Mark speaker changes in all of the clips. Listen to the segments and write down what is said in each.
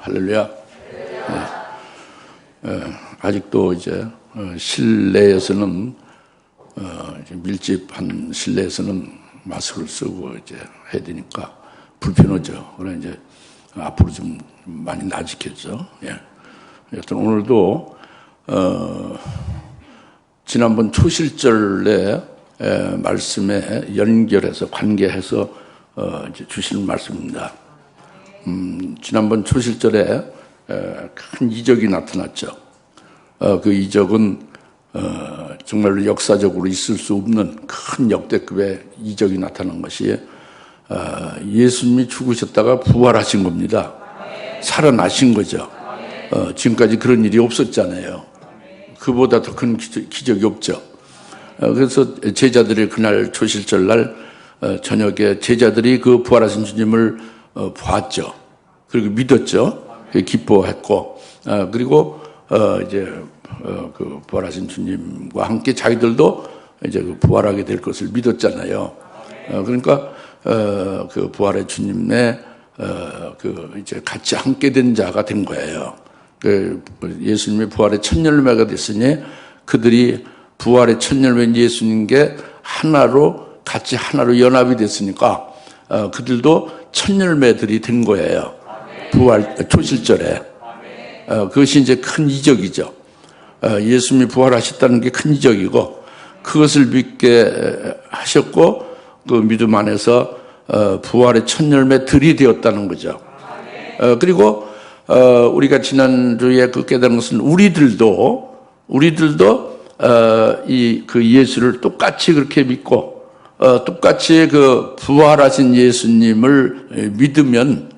Speaker 1: 할렐루야. 아직도 이제 실내에서는 이제 밀집한 실내에서는 마스크를 쓰고 이제 해야 되니까 불편하죠. 그러나 이제 앞으로 좀 많이 나아지겠죠. 예. 여튼 오늘도 지난번 초실절의 말씀에 연결해서 관계해서 이제 주시는 말씀입니다. 지난번 초실절에 큰 이적이 나타났죠. 그 이적은 정말로 역사적으로 있을 수 없는 큰 역대급의 이적이 나타난 것이 예수님이 죽으셨다가 부활하신 겁니다. 살아나신 거죠. 지금까지 그런 일이 없었잖아요. 그보다 더 큰 기적이 없죠. 그래서 제자들이 그날 초실절날 저녁에 제자들이 그 부활하신 주님을 봤죠. 그리고 믿었죠. 기뻐했고, 그리고 이제 그 부활하신 주님과 함께 자기들도 이제 그 부활하게 될 것을 믿었잖아요. 그러니까 그 부활의 주님의 그 이제 같이 함께 된 자가 된 거예요. 그 예수님의 부활의 첫 열매가 됐으니 그들이 부활의 첫 열매인 예수님께 같이 하나로 연합이 됐으니까 그들도 첫 열매들이 된 거예요. 부활 초실절에. 그것이 이제 큰 이적이죠. 예수님이 부활하셨다는 게 큰 이적이고, 그것을 믿게 하셨고 그 믿음 안에서 부활의 첫 열매들이 되었다는 거죠. 그리고 우리가 지난주에 그 깨달은 것은 우리들도 그 예수를 똑같이 그렇게 믿고 똑같이 그 부활하신 예수님을 믿으면,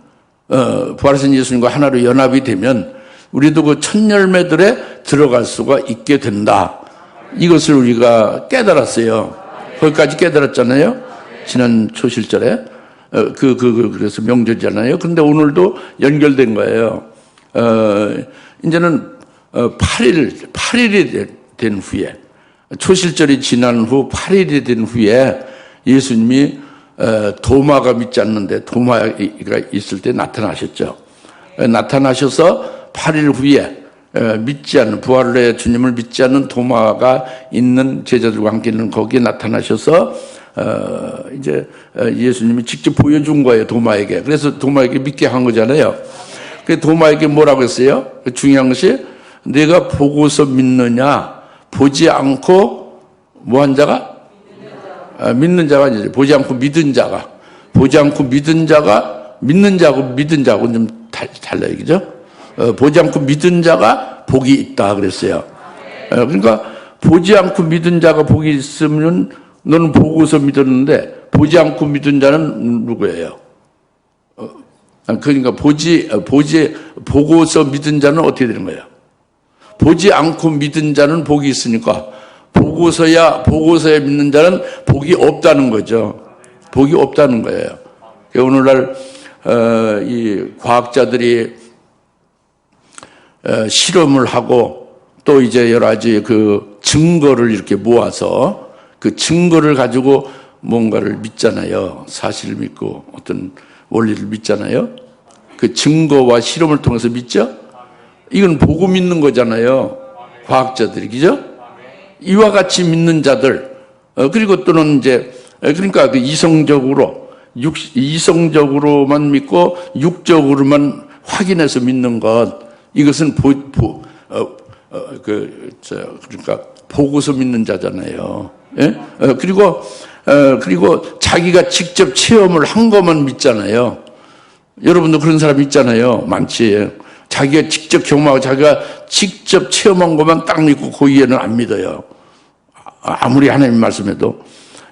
Speaker 1: 부활하신 예수님과 하나로 연합이 되면 우리도 그 첫 열매들에 들어갈 수가 있게 된다. 이것을 우리가 거기까지 깨달았잖아요. 지난 초실절에. 그래서 명절이잖아요. 그런데 오늘도 연결된 거예요. 이제는 8일이 된 후에, 초실절이 지난 후 8일이 된 후에 예수님이 도마가 믿지 않는데 도마가 있을 때 나타나셨죠. 나타나셔서 8일 후에 부활의 주님을 믿지 않는 도마가 있는 제자들과 함께 있는 거기에 나타나셔서 이제 예수님이 직접 보여준 거예요, 도마에게. 그래서 도마에게 믿게 한 거잖아요. 그 도마에게 뭐라고 했어요? 중요한 것이, 내가 보고서 믿느냐, 보지 않고 뭐 한 자가? 믿는 자가 아니죠. 보지 않고 믿은 자가. 보지 않고 믿은 자가, 믿는 자하고 믿은 자하고는 좀 달라요, 그죠? 보지 않고 믿은 자가 복이 있다 그랬어요. 그러니까 보지 않고 믿은 자가 복이 있으면 너는 보고서 믿었는데, 보지 않고 믿은 자는 누구예요? 그러니까 보고서 믿은 자는 어떻게 되는 거예요? 보지 않고 믿은 자는 복이 있으니까 보고서야 믿는 자는 복이 없다는 거죠. 복이 없다는 거예요. 오늘날 이 과학자들이 실험을 하고 또 이제 여러 가지 그 증거를 이렇게 모아서 그 증거를 가지고 뭔가를 믿잖아요. 사실을 믿고 어떤 원리를 믿잖아요. 그 증거와 실험을 통해서 믿죠? 이건 보고 믿는 거잖아요. 과학자들이, 그죠? 이와 같이 믿는 자들, 그리고 또는 이제, 그러니까 그 이성적으로만 믿고 육적으로만 확인해서 믿는 것, 이것은 그러니까 보고서 믿는 자잖아요. 예? 그리고 자기가 직접 체험을 한 것만 믿잖아요. 여러분도 그런 사람 있잖아요. 많지. 자기가 직접 경험하고 자기가 직접 체험한 것만 딱 믿고 그 이해는 안 믿어요. 아무리 하나님 말씀해도.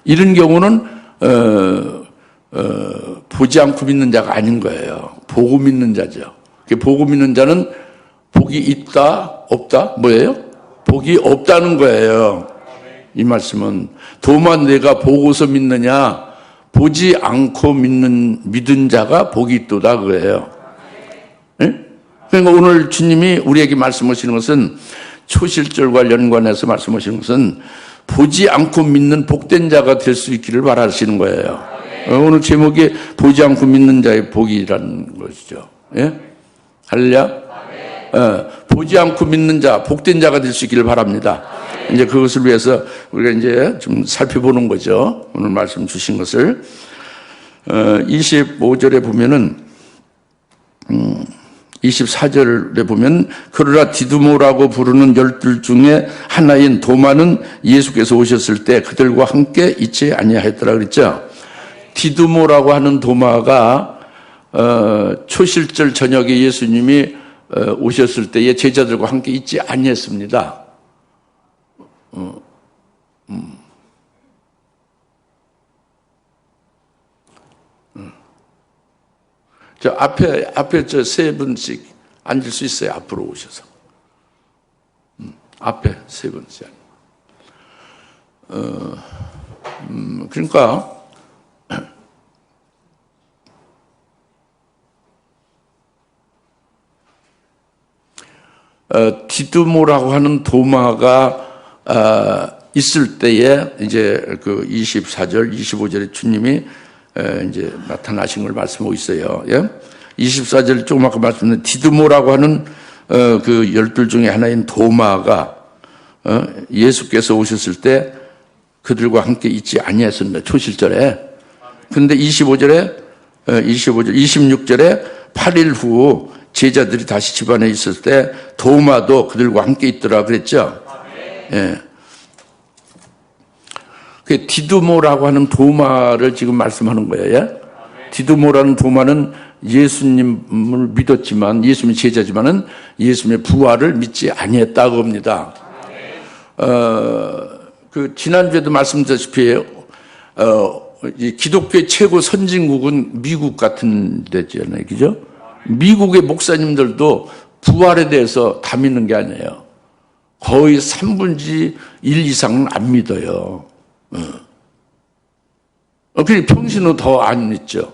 Speaker 1: 이런 경우는 보지 않고 믿는 자가 아닌 거예요. 보고 믿는 자죠. 보고 믿는 자는 복이 있다, 없다? 뭐예요? 복이 없다는 거예요. 이 말씀은. 도만 내가 보고서 믿느냐, 보지 않고 믿은 자가 복이 있도다, 그거예요. 네? 그러니까 오늘 주님이 우리에게 말씀하시는 것은, 초실절과 연관해서 말씀하시는 것은 보지 않고 믿는 복된 자가 될 수 있기를 바라시는 거예요. 오늘 제목이 보지 않고 믿는 자의 복이라는 것이죠. 예? 할렐루야. 보지 않고 믿는 자, 복된 자가 될 수 있기를 바랍니다. 이제 그것을 위해서 우리가 이제 좀 살펴보는 거죠. 오늘 말씀 주신 것을. 25절에 보면은, 24절에 보면, 그러나 디두모라고 부르는 12 중에 하나인 도마는 예수께서 오셨을 때 그들과 함께 있지 아니하였더라 그랬죠. 디두모라고 하는 도마가, 초실절 저녁에 예수님이 오셨을 때에 제자들과 함께 있지 아니했습니다. 저 앞에 저 세 분씩 앉을 수 있어요. 앞으로 오셔서. 앞에 세 분씩. 그러니까, 디두모라고 하는 도마가, 있을 때에 이제 그 24절, 25절에 주님이 이제 나타나신 걸 말씀하고 있어요. 예? 24절 조금 아까 말씀드린 디두모라고 하는 그 12 중에 하나인 도마가 예수께서 오셨을 때 그들과 함께 있지 아니했습니다. 초실절에. 근데 26절에 8일 후 제자들이 다시 집안에 있을 때 도마도 그들과 함께 있더라 그랬죠. 예. 그 디두모라고 하는 도마를 지금 말씀하는 거예요. 예? 디두모라는 도마는 예수님을 믿었지만, 예수님의 제자지만은 예수님의 부활을 믿지 아니했다고 합니다. 그 지난주에도 말씀드렸다시피 이 기독교의 최고 선진국은 미국 같은 데잖아요, 그죠? 미국의 목사님들도 부활에 대해서 다 믿는 게 아니에요. 거의 3분의 1 이상은 안 믿어요. 그리고 평신은 더 안 믿죠.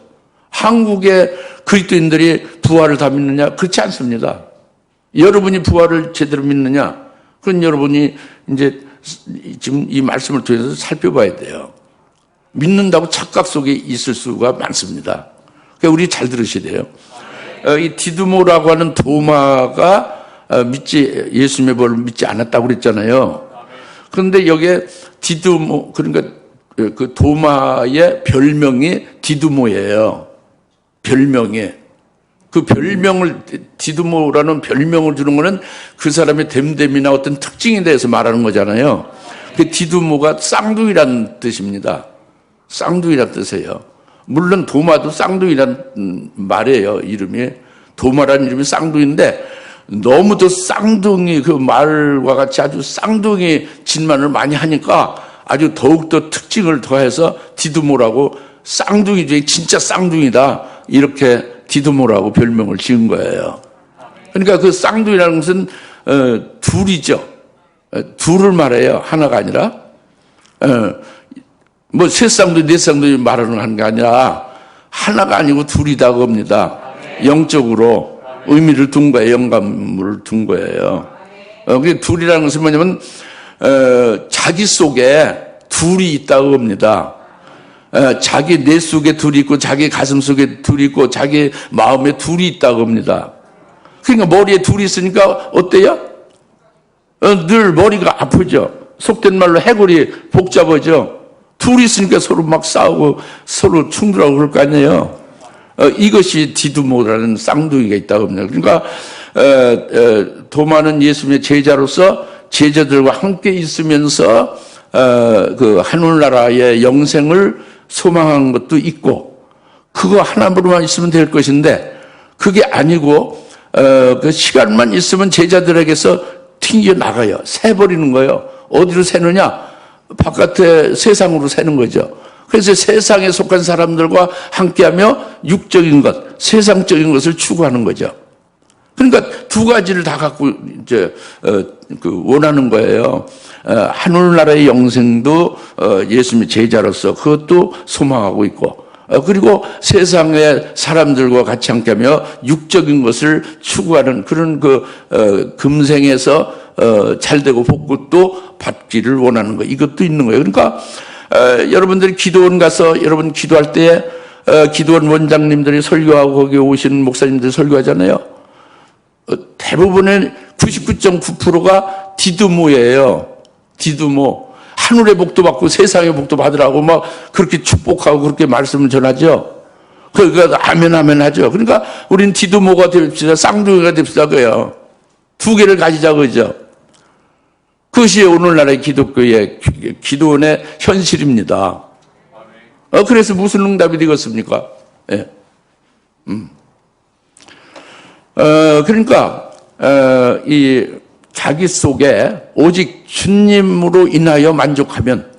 Speaker 1: 한국의 그리스도인들이 부활을 다 믿느냐? 그렇지 않습니다. 여러분이 부활을 제대로 믿느냐? 그건 여러분이 이제 지금 이 말씀을 통해서 살펴봐야 돼요. 믿는다고 착각 속에 있을 수가 많습니다. 그러니까 우리 잘 들으셔야 돼요. 이 디두모라고 하는 도마가 예수님의 부활을 믿지 않았다고 그랬잖아요. 그런데 여기에 디두모, 그러니까 그 도마의 별명이 디두모예요. 별명이. 그 별명을, 디두모라는 별명을 주는 거는 그 사람의 됨됨이나 어떤 특징에 대해서 말하는 거잖아요. 그 디두모가 쌍둥이라는 뜻입니다. 쌍둥이라는 뜻이에요. 물론 도마도 쌍둥이라는 말이에요. 이름이. 도마라는 이름이 쌍둥이인데 너무도 쌍둥이 그 말과 같이 아주 쌍둥이 짓만을 많이 하니까 아주 더욱더 특징을 더해서 디두모라고 쌍둥이 중에 진짜 쌍둥이다. 이렇게 디두모라고 별명을 지은 거예요. 그러니까 그 쌍둥이라는 것은 둘이죠. 둘을 말해요. 하나가 아니라. 뭐 세 쌍둥이, 네 쌍둥이 말하는 게 아니라 하나가 아니고 둘이다 그겁니다. 영적으로 의미를 둔 거예요. 영감을 둔 거예요. 그 둘이라는 것은 뭐냐면 자기 속에 둘이 있다고 합니다. 자기 뇌 속에 둘이 있고 자기 가슴 속에 둘이 있고 자기 마음에 둘이 있다고 합니다. 그러니까 머리에 둘이 있으니까 어때요? 늘 머리가 아프죠. 속된 말로 해골이 복잡하죠. 둘이 있으니까 서로 막 싸우고 서로 충돌하고 그럴 거 아니에요. 이것이 디두모라는 쌍둥이가 있다고 합니다. 그러니까 도마는 예수님의 제자로서 제자들과 함께 있으면서 그 하늘나라의 영생을 소망한 것도 있고 그거 하나로만 있으면 될 것인데 그게 아니고 그 시간만 있으면 제자들에게서 튕겨 나가요. 새버리는 거예요. 어디로 새느냐? 바깥에 세상으로 새는 거죠. 그래서 세상에 속한 사람들과 함께하며 육적인 것, 세상적인 것을 추구하는 거죠. 그러니까 두 가지를 다 갖고 이제 그 원하는 거예요. 하늘나라의 영생도 예수님의 제자로서 그것도 소망하고 있고, 그리고 세상의 사람들과 같이 함께하며 육적인 것을 추구하는 그런 그 금생에서 잘되고 복도 받기를 원하는 거, 이것도 있는 거예요. 그러니까 여러분들이 기도원 가서 여러분 기도할 때 기도원 원장님들이 설교하고 거기 오시는 목사님들이 설교하잖아요. 대부분의 99.9%가 디두모예요. 디두모. 하늘의 복도 받고 세상의 복도 받으라고 막 그렇게 축복하고 그렇게 말씀을 전하죠. 그러니까 아멘 아멘 하죠. 그러니까 우리는 디두모가 됩시다. 쌍둥이가 됩시다. 그래요. 두 개를 가지자 그죠. 그것이 오늘날의 기독교의 기도원의 현실입니다. 그래서 무슨 응답이 되겠습니까? 예. 그러니까 이 자기 속에 오직 주님으로 인하여 만족하면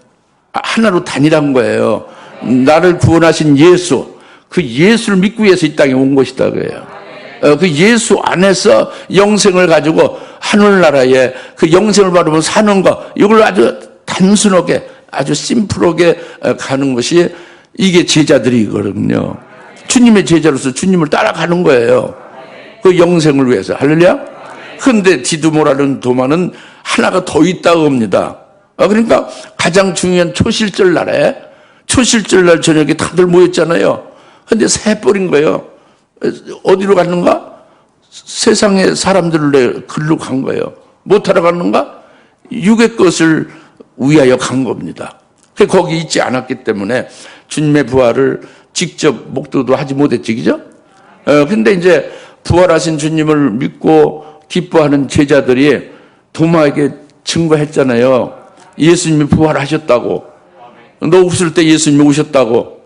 Speaker 1: 하나로 단일한 거예요. 나를 구원하신 예수, 그 예수를 믿기 위해서 이 땅에 온 것이다 그래요. 그 예수 안에서 영생을 가지고 하늘나라에 그 영생을 바라보며 사는 것, 이걸 아주 단순하게 아주 심플하게 가는 것이 이게 제자들이거든요. 주님의 제자로서 주님을 따라가는 거예요. 그 영생을 위해서. 할렐루야. 그런데 디두모라는 도마는 하나가 더 있다고 합니다. 그러니까 가장 중요한 초실절 날에, 초실절 날 저녁에 다들 모였잖아요. 근데 새버린 거예요. 어디로 갔는가? 세상의 사람들을 글로 간 거예요. 못하러 갔는가? 육의 것을 위하여 간 겁니다. 거기 있지 않았기 때문에 주님의 부활을 직접 목도도 하지 못했지, 그죠? 근데 이제 부활하신 주님을 믿고 기뻐하는 제자들이 도마에게 증거했잖아요. 예수님이 부활하셨다고. 너 없을 때 예수님이 오셨다고.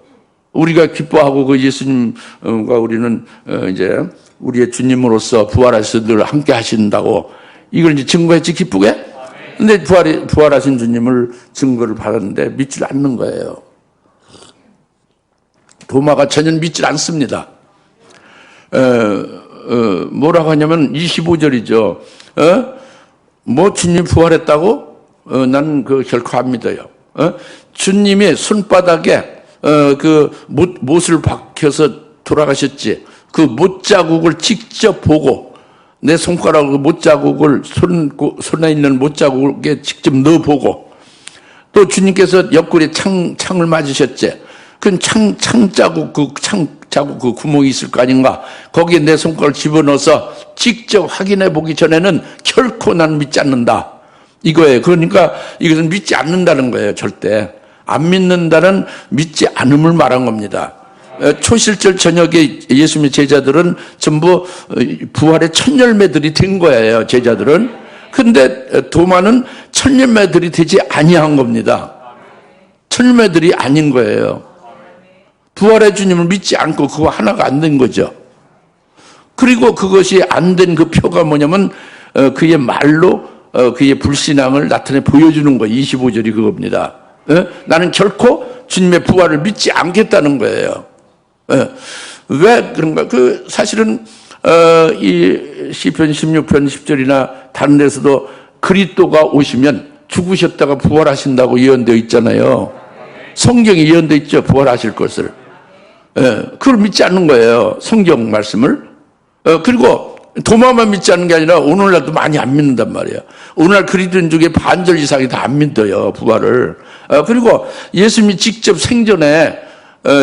Speaker 1: 우리가 기뻐하고 그 예수님과 우리는 이제 우리의 주님으로서 부활하셔서 늘 함께 하신다고. 이걸 이제 증거했지, 기쁘게? 근데 부활하신 주님을 증거를 받았는데 믿질 않는 거예요. 도마가 전혀 믿질 않습니다. 뭐라고 하냐면 25절이죠. 뭐 주님 부활했다고? 나는 그 결코 안 믿어요. 주님이 손바닥에 그 못을 박혀서 돌아가셨지. 그 못자국을 직접 보고 내 손가락으로 못자국을 손에 있는 못자국에 직접 넣어보고 또 주님께서 옆구리에 창을 맞으셨지. 그 창자국 그 구멍이 있을 거 아닌가. 거기에 내 손가락을 집어넣어서 직접 확인해 보기 전에는 결코 난 믿지 않는다. 이거예요. 그러니까 이것은 믿지 않는다는 거예요. 절대. 안 믿는다는 믿지 않음을 말한 겁니다. 초실절 저녁에 예수님의 제자들은 전부 부활의 첫 열매들이 된 거예요. 제자들은. 근데 도마는 첫 열매들이 되지 아니한 겁니다. 첫 열매들이 아닌 거예요. 부활의 주님을 믿지 않고 그거 하나가 안 된 거죠. 그리고 그것이 안 된 그 표가 뭐냐면 그의 말로 그의 불신앙을 나타내 보여주는 거예요. 25절이 그겁니다. 나는 결코 주님의 부활을 믿지 않겠다는 거예요. 왜 그런가? 그 사실은 이 시편 16편 10절이나 다른 데서도 그리스도가 오시면 죽으셨다가 부활하신다고 예언되어 있잖아요. 성경에 예언되어 있죠. 부활하실 것을. 그걸 믿지 않는 거예요. 성경 말씀을. 그리고 도마만 믿지 않는 게 아니라 오늘날도 많이 안 믿는단 말이에요. 오늘날 그리스도인 중에 반절 이상이 다 안 믿어요. 부활을. 그리고 예수님이 직접 생전에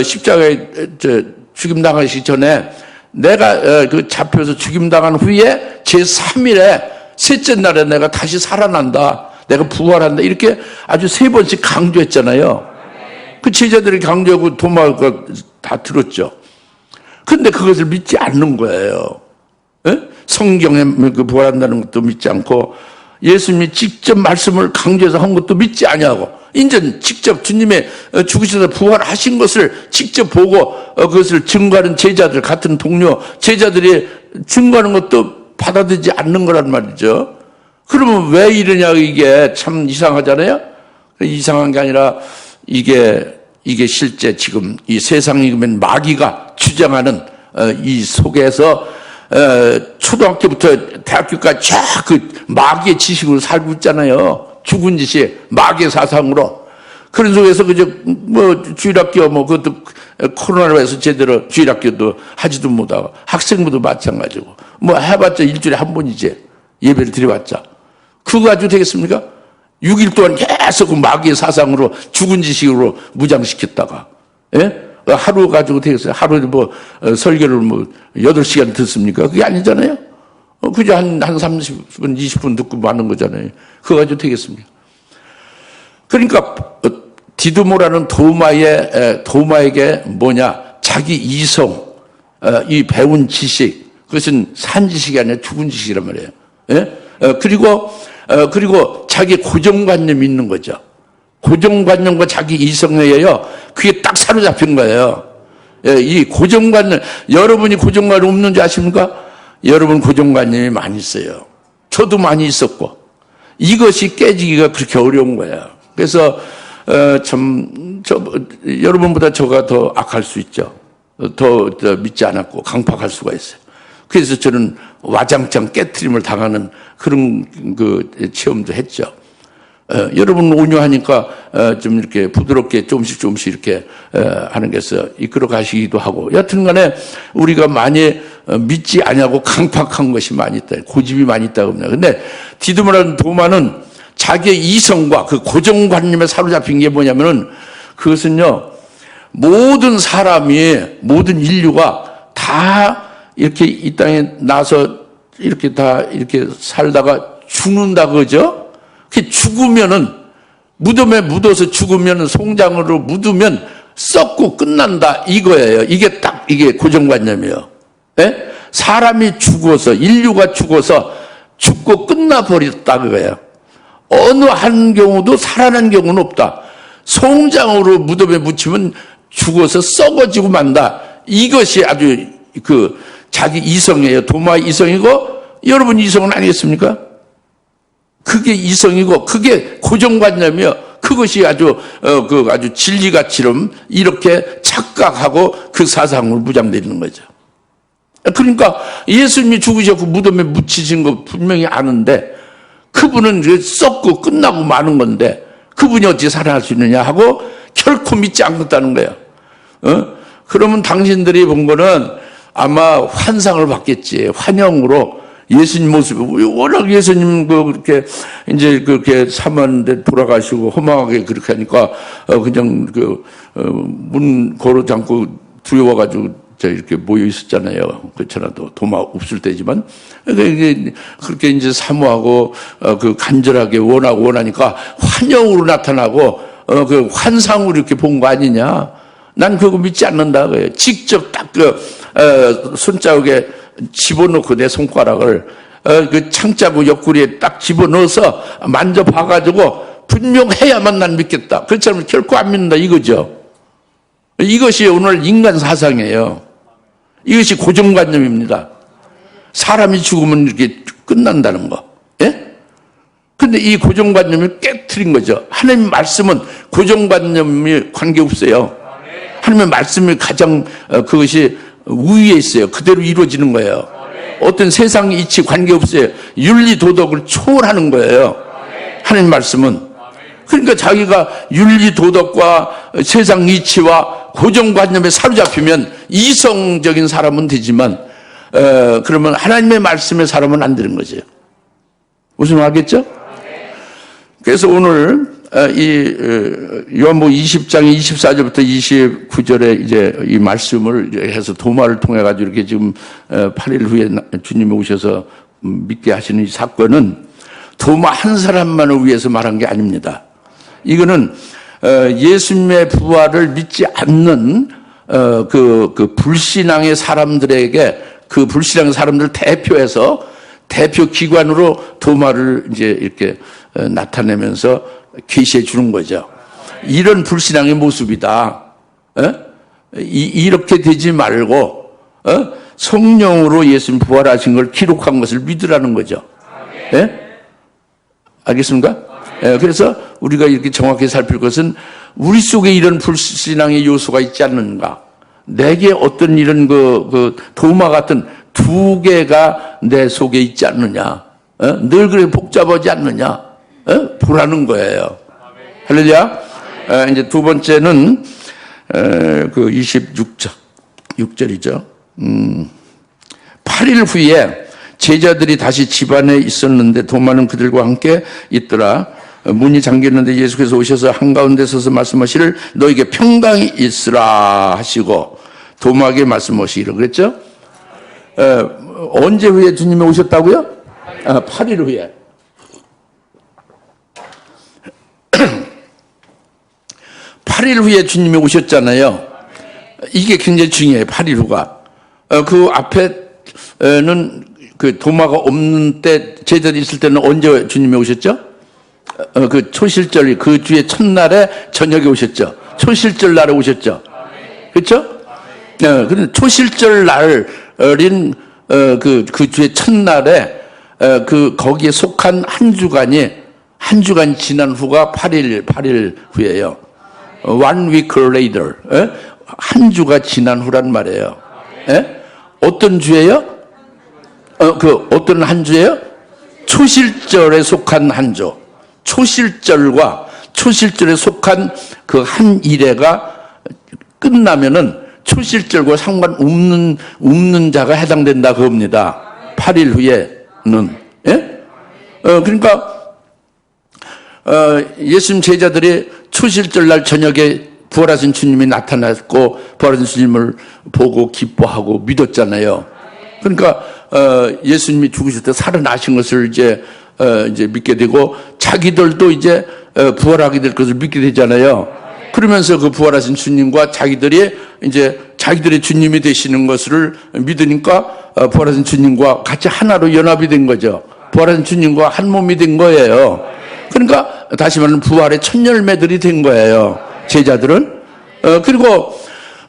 Speaker 1: 십자가에 죽임당하시기 전에 내가 그 잡혀서 죽임당한 후에 제3일에 셋째 날에 내가 다시 살아난다. 내가 부활한다. 이렇게 아주 3번씩 강조했잖아요. 그 제자들이 강조하고 도마가 다 들었죠. 근데 그것을 믿지 않는 거예요. 성경에 그 부활한다는 것도 믿지 않고 예수님이 직접 말씀을 강조해서 한 것도 믿지 아니하고 이제 직접 주님의 죽으셔서 부활하신 것을 직접 보고 그것을 증거하는 제자들, 같은 동료 제자들이 증거하는 것도 받아들이지 않는 거란 말이죠. 그러면 왜 이러냐, 이게 참 이상하잖아요. 이상한 게 아니라 이게 실제 지금 이 세상이 그러면 마귀가 주장하는 이 속에서 초등학교부터 대학교까지 쫙 그 마귀의 지식으로 살고 있잖아요. 죽은 짓이 마귀의 사상으로. 그런 속에서 그저 뭐 주일학교 뭐 그것도 코로나로 해서 제대로 주일학교도 하지도 못하고 학생부도 마찬가지고 뭐 해봤자 일주일에 한 번이지. 예배를 드려봤자. 그거 가지고 되겠습니까? 6일 동안 계속 그 마귀의 사상으로 죽은 지식으로 무장시켰다가, 예? 하루 가지고 되겠어요? 하루에 뭐, 설교를 뭐, 8시간 듣습니까? 그게 아니잖아요? 그저 한 30분, 20분 듣고 마는 거잖아요. 그거 가지고 되겠습니까? 그러니까, 디두모라는 도마에게 뭐냐, 자기 이성, 이 배운 지식, 그것은 산 지식이 아니라 죽은 지식이란 말이에요. 예? 그리고 자기 고정관념이 있는 거죠. 고정관념과 자기 이성에 의하여 그게 딱 사로잡힌 거예요. 예, 이 고정관념, 여러분이 고정관념 없는 줄 아십니까? 여러분 고정관념이 많이 있어요. 저도 많이 있었고. 이것이 깨지기가 그렇게 어려운 거예요. 그래서, 여러분보다 저가 더 악할 수 있죠. 더 믿지 않았고 강팍할 수가 있어요. 그래서 저는 와장창 깨트림을 당하는 그런 체험도 했죠. 여러분 온유하니까 좀 이렇게 부드럽게 조금씩 이렇게 하는 게서 이끌어 가시기도 하고, 여튼 간에 우리가 많이 믿지 아니하고 강팍한 것이 많이 있다. 고집이 많이 있다고 합니다. 근데 디두모라는 도마는 자기의 이성과 그 고정관념에 사로잡힌 게 뭐냐면은, 그것은요, 모든 인류가 다 이렇게 이 땅에 나서 이렇게 다 이렇게 살다가 죽는다, 그죠? 그 죽으면은, 무덤에 묻어서 죽으면은, 송장으로 묻으면 썩고 끝난다, 이거예요. 이게 고정관념이에요. 예? 사람이 죽어서, 인류가 죽어서 죽고 끝나버렸다, 그거예요. 어느 한 경우도 살아난 경우는 없다. 송장으로 무덤에 묻히면 죽어서 썩어지고 만다. 이것이 아주 자기 이성이에요. 도마의 이성이고, 여러분 이성은 아니겠습니까? 그게 이성이고, 그게 고정관념이요. 그것이 아주 진리가처럼 이렇게 착각하고 그 사상을 무장되는 거죠. 그러니까 예수님이 죽으셨고 무덤에 묻히신 거 분명히 아는데, 그분은 썩고 끝나고 마는 건데, 그분이 어찌 살아날 수 있느냐 하고 결코 믿지 않겠다는 거예요. 그러면 당신들이 본 거는 아마 환상을 받겠지. 환영으로 예수님 모습이, 워낙 예수님 그렇게 이제 그렇게 사모하는데 돌아가시고 허망하게 그렇게 하니까 그냥 문 걸어 잠고 두려워가지고 이렇게 모여 있었잖아요. 그렇잖아도 도마 없을 때지만. 그렇게 이제 사모하고 간절하게 원하니까 환영으로 나타나고 그 환상으로 이렇게 본 거 아니냐. 난 그거 믿지 않는다. 그래요. 직접 딱 손자국에 집어넣고 내 손가락을 그 창자고 옆구리에 딱 집어넣어서 만져봐가지고 분명해야만 난 믿겠다. 그렇지 않으면 결코 안 믿는다, 이거죠. 이것이 오늘 인간 사상이에요. 이것이 고정관념입니다. 사람이 죽으면 이렇게 끝난다는 거. 예? 근데 이 고정관념을 깨트린 거죠. 하나님 말씀은 고정관념이 관계없어요. 하나님의 말씀이 가장 그것이 우위에 있어요. 그대로 이루어지는 거예요. 어떤 세상 이치 관계없어요. 윤리 도덕을 초월하는 거예요. 하나님 말씀은. 그러니까 자기가 윤리 도덕과 세상 이치와 고정관념에 사로잡히면 이성적인 사람은 되지만 그러면 하나님의 말씀의 사람은 안 되는 거죠. 무슨 말 알겠죠? 그래서 오늘 이 요한복음 20장 24절부터 29절에 이제 이 말씀을 해서 도마를 통해 가지고 이렇게 지금 8일 후에 주님이 오셔서 믿게 하시는 이 사건은 도마 한 사람만을 위해서 말한 게 아닙니다. 이거는 예수님의 부활을 믿지 않는 그 불신앙의 사람들에게, 그 불신앙의 사람들을 대표해서 대표 기관으로 도마를 이제 이렇게 나타내면서 계시해 주는 거죠. 이런 불신앙의 모습이다. 이렇게 되지 말고 성령으로 예수님 부활하신 걸 기록한 것을 믿으라는 거죠. 알겠습니까? 그래서 우리가 이렇게 정확히 살필 것은 우리 속에 이런 불신앙의 요소가 있지 않는가. 내게 어떤 이런 도마 같은 두 개가 내 속에 있지 않느냐. 늘 그렇게 복잡하지 않느냐. 보라는 거예요. 할렐루야. 이제 두 번째는 그 26절이죠. 8일 후에 제자들이 다시 집안에 있었는데 도마는 그들과 함께 있더라. 문이 잠겼는데 예수께서 오셔서 한가운데 서서 말씀하시를 너에게 평강이 있으라 하시고 도마에게 말씀하시기로 그랬죠. 언제 후에 주님이 오셨다고요? 8일 후에. 8일 후에 주님이 오셨잖아요. 이게 굉장히 중요해요. 8일 후가. 그 앞에는 그 도마가 없는 때 제자들이 있을 때는 언제 주님이 오셨죠? 그 초실절 그 주의 첫날에 저녁에 오셨죠. 초실절 날에 오셨죠. 그렇죠? 그런데 초실절 날인 그 주의 첫날에 그 거기에 속한 한 주간이 지난 후가 8일 후예요. One week later. 한 주가 지난 후란 말이에요. 어떤 주예요? 어떤 한 주예요? 초실절에 속한 한 주. 초실절과 초실절에 속한 그 한 일회가 끝나면은 초실절과 상관없는 자가 해당된다 그겁니다. 8일 후에는. 그러니까 예수님 제자들이 초실절 날 저녁에 부활하신 주님이 나타났고 부활하신 주님을 보고 기뻐하고 믿었잖아요. 그러니까 예수님이 죽으실 때 살아나신 것을 이제 믿게 되고 자기들도 이제 부활하게 될 것을 믿게 되잖아요. 그러면서 그 부활하신 주님과 자기들이 이제 자기들의 주님이 되시는 것을 믿으니까 부활하신 주님과 같이 하나로 연합이 된 거죠. 부활하신 주님과 한 몸이 된 거예요. 그러니까 다시 말하면 부활의 첫 열매들이 된 거예요. 제자들은. 그리고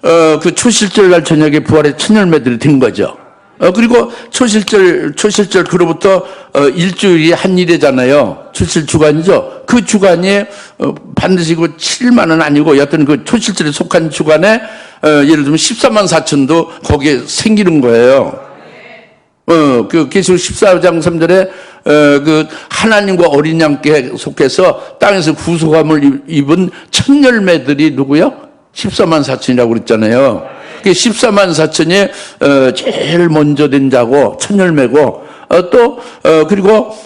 Speaker 1: 그 초실절 날 저녁에 부활의 첫 열매들이 된 거죠. 그리고 초실절 그로부터 일주일이 한 일이잖아요. 초실 주간이죠. 그 주간이 반드시 그 7만은 아니고 여하튼 그 초실절에 속한 주간에 예를 들면 14만 4천도 거기에 생기는 거예요. 그 계시록 14장 3절에 그 하나님과 어린 양께 속해서 땅에서 구속함을 입은 첫 열매들이 누구요? 14만 4천이라고 그랬잖아요. 14만 4천이 제일 먼저 된 자고 첫 열매고 그리고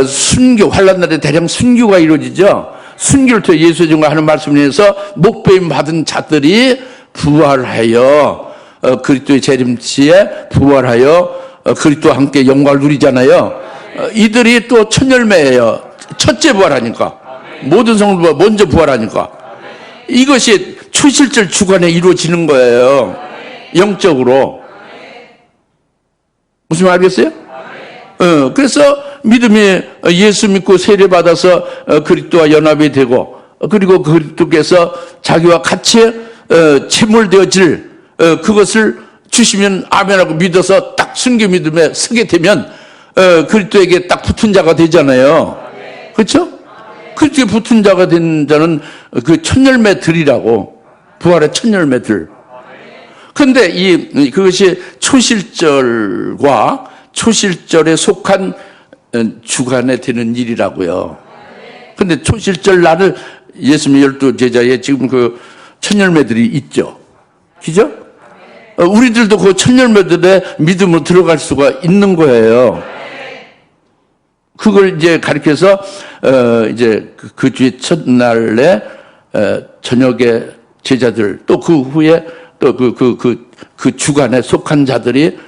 Speaker 1: 순교 환란날에 대량 순교가 이루어지죠. 순교를 통해 예수의 증거 하는 말씀을 위해서 목배임 받은 자들이 부활하여 그리스도의 재림시에 부활하여 그리스도와 함께 영광을 누리잖아요. 이들이 또 첫 열매예요. 첫째 부활하니까. 모든 성도가 먼저 부활하니까. 이것이 초실절 주간에 이루어지는 거예요. 영적으로. 무슨 말 알겠어요? 그래서 믿음이 예수 믿고 세례받아서 그리스도와 연합이 되고 그리고 그리스도께서 자기와 같이 채물되어질 그것을 주시면 아멘하고 믿어서 딱 순교 믿음에 서게 되면 그리스도에게 딱 붙은 자가 되잖아요. 그렇죠? 그렇게 붙은 자가 된 자는 그 첫 열매들이라고. 부활의 첫 열매들. 그런데 그것이 초실절과 초실절에 속한 주간에 되는 일이라고요. 그런데 초실절 날을 예수님 12 제자에 지금 그 첫 열매들이 있죠. 그죠? 우리들도 그 첫 열매들의 믿음으로 들어갈 수가 있는 거예요. 그걸 이제 가르쳐서 이제 그 주의 첫날에 저녁에 제자들 또 그 후에 또 그 주간에 속한 자들이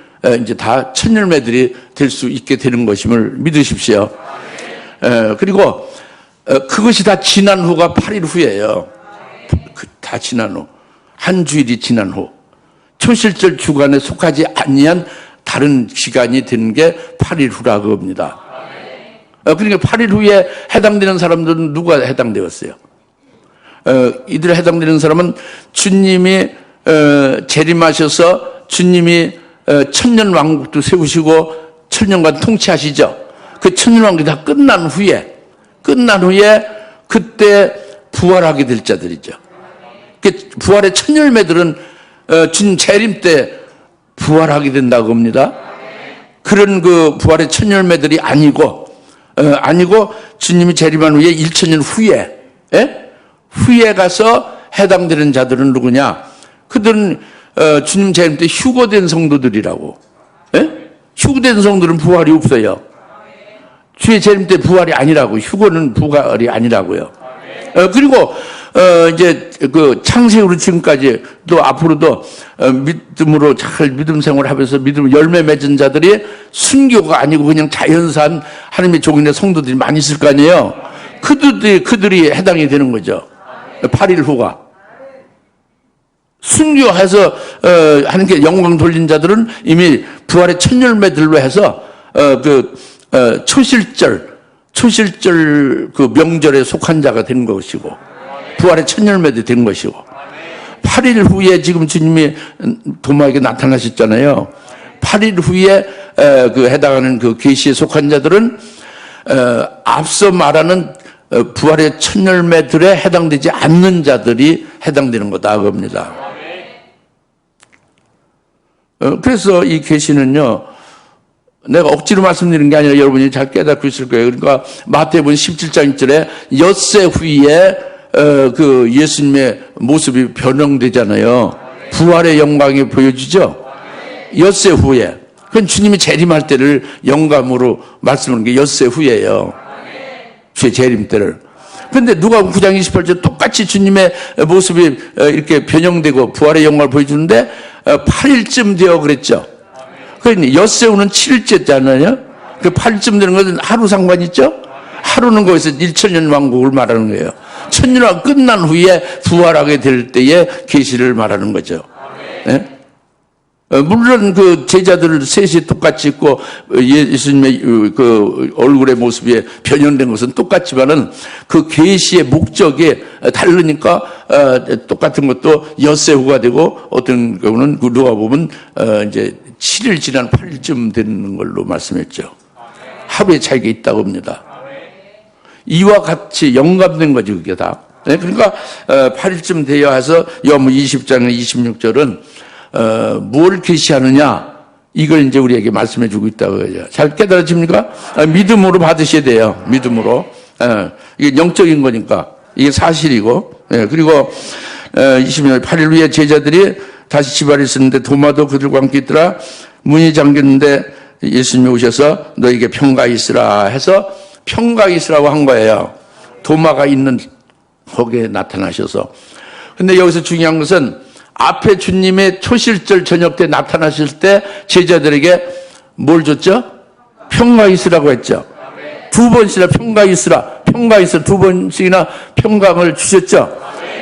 Speaker 1: 이제 다 첫 열매들이 될 수 있게 되는 것임을 믿으십시오. 그리고 그것이 다 지난 후가 8일 후예요. 다 지난 후. 한 주일이 지난 후. 초실절 주간에 속하지 아니한 다른 시간이 되는 게 8일 후라고 합니다. 그러니까 8일 후에 해당되는 사람들은 누가 해당되었어요? 이들에 해당되는 사람은 주님이 재림하셔서 주님이 천년 왕국도 세우시고 천년간 통치하시죠. 그 천년 왕국이 다 끝난 후에 그때 부활하게 될 자들이죠. 부활의 첫 열매들은 주님 재림 때 부활하게 된다고 합니다. 그런 그 부활의 첫 열매들이 아니고 주님이 재림한 후에 1000년 후에 가서 해당되는 자들은 누구냐? 그들은 주님 재림 때 휴거된 성도들이라고. 휴거된 성도들은 부활이 없어요. 주의 재림 때 부활이 아니라고. 휴거는 부활이 아니라고요. 그리고 이제 그 창세기로 지금까지 또 앞으로도 믿음으로 잘 믿음 생활하면서 믿음 열매 맺은 자들이 순교가 아니고 그냥 자연산 하나님의 종인의 성도들이 많이 있을 거 아니에요. 그들이 해당이 되는 거죠. 8일 후가. 순교해서 하나님께 영광 돌린 자들은 이미 부활의 첫 열매들로 해서 초실절 그 명절에 속한 자가 된 것이고 부활의 첫 열매도 된 것이고 8일 후에 지금 주님이 도마에게 나타나셨잖아요. 8일 후에 그 해당하는 그 계시에 속한 자들은 앞서 말하는 부활의 첫 열매들에 해당되지 않는 자들이 해당되는 거다 그겁니다. 그래서 이 계시는요, 내가 억지로 말씀드리는 게 아니라 여러분이 잘 깨닫고 있을 거예요. 그러니까 마태복음 17장 1절에 엿새 후에 그 예수님의 모습이 변형되잖아요. 부활의 영광이 보여지죠. 엿새 후에. 그건 주님이 재림할 때를 영감으로 말씀하는 게 엿새 후예요. 주의 재림 때를. 근데 누가복음 9장 28절 똑같이 주님의 모습이 이렇게 변형되고 부활의 영광을 보여주는데 8일쯤 되어 그랬죠. 그러니까 엿새 후는 7일째잖아요. 그 8일쯤 되는 것은 하루 상관 있죠? 하루는 거기서 1천년 왕국을 말하는 거예요. 천년왕 끝난 후에 부활하게 될 때의 계시를 말하는 거죠. 네? 물론 그 제자들 셋이 똑같이 있고 예수님의 그 얼굴의 모습이 변형된 것은 똑같지만은 그 계시의 목적이 다르니까 똑같은 것도 엿새 후가 되고 어떤 경우는 누가 보면 이제 7일 지난 8일쯤 되는 걸로 말씀했죠. 하루의 차이가 있다고 봅니다. 이와 같이 영감된 거지 그게 다. 그러니까 8일쯤 되어야 해서 요한복음 20장 26절은 뭘 계시하느냐 이걸 이제 우리에게 말씀해 주고 있다고 그러죠. 잘 깨달아집니까? 믿음으로 받으셔야 돼요. 믿음으로. 이게 영적인 거니까 이게 사실이고. 그리고 20년 8일 후에 제자들이 다시 집 안에 있었는데 도마도 그들과 함께 있더라. 문이 잠겼는데 예수님이 오셔서 너에게 평가 있으라 해서 평가 있으라고 한 거예요. 도마가 있는 거기에 나타나셔서. 근데 여기서 중요한 것은 앞에 주님의 초실절 저녁 때 나타나실 때 제자들에게 뭘 줬죠? 평가 있으라고 했죠. 두 번씩이나 평가 있으라. 평가 있으라. 두 번씩이나 평강을 주셨죠.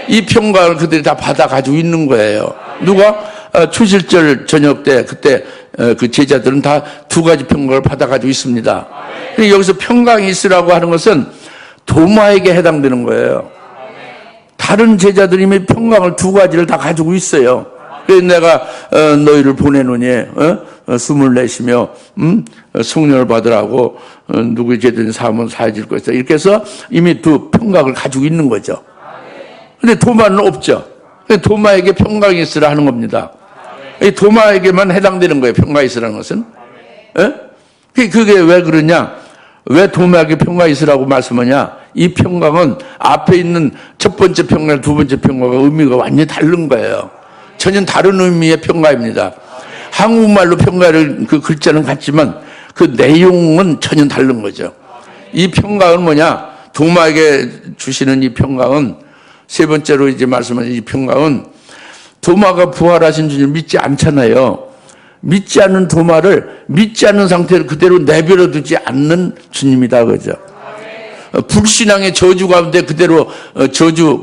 Speaker 1: 이 평강을 그들이 다 받아 가지고 있는 거예요. 누가? 초실절 저녁 때 그때 그 제자들은 다 두 가지 평강을 받아 가지고 있습니다. 여기서 평강이 있으라고 하는 것은 도마에게 해당되는 거예요. 다른 제자들이 이미 평강을 두 가지를 다 가지고 있어요. 그래서 내가 너희를 보내노니 숨을 내쉬며 성령을 받으라고 누구의 죄든 사함은 사해질 것이다. 이렇게 해서 이미 두 평강을 가지고 있는 거죠. 근데 도마는 없죠. 도마에게 평강이 있으라 하는 겁니다. 도마에게만 해당되는 거예요. 평강이 있으라는 것은. 그게 왜 그러냐? 왜 도마에게 평강이 있으라고 말씀하냐? 이 평강은 앞에 있는 첫 번째 평강, 두 번째 평강과 의미가 완전히 다른 거예요. 전혀 다른 의미의 평가입니다. 한국말로 평가를 그 글자는 같지만 그 내용은 전혀 다른 거죠. 이 평강은 뭐냐? 도마에게 주시는 이 평강은 세 번째로 이제 말씀하신 이 평강은 도마가 부활하신 주님을 믿지 않잖아요. 믿지 않는 도마를 믿지 않는 상태로 그대로 내버려 두지 않는 주님이다 그죠. 불신앙의 저주 가운데 그대로